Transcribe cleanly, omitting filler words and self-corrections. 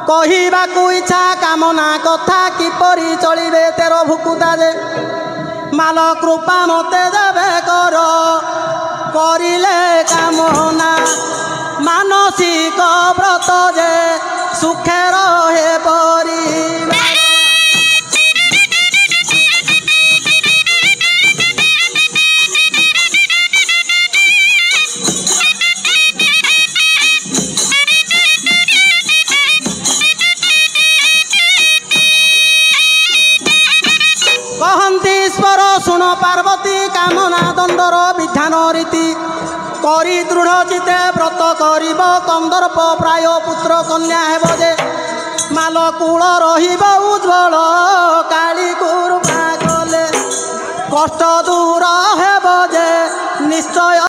କହିବାକୁ ଇଚ୍ଛା କାମନା କଥା କିପରି ଚଳିବେ ତେର ଭୁକୁତା ଯେ ମାଲ କୃପା ମତେ ଦେବେ କର କରିଲେ କାମନା ମାନସିକ ବ୍ରତ ଯେ ସୁଖେ ରହେ ପରିବାର। कहती ईश्वर शुण पार्वती कामना दंडर विधान रीति करी दृढ़ चिते व्रत करिब कंदर्प प्राय पुत्र कन्या हेब जे माल कूल रहिब उज्ज्वल काली कृपा कले कष्ट दूर हेब जे निश्चय।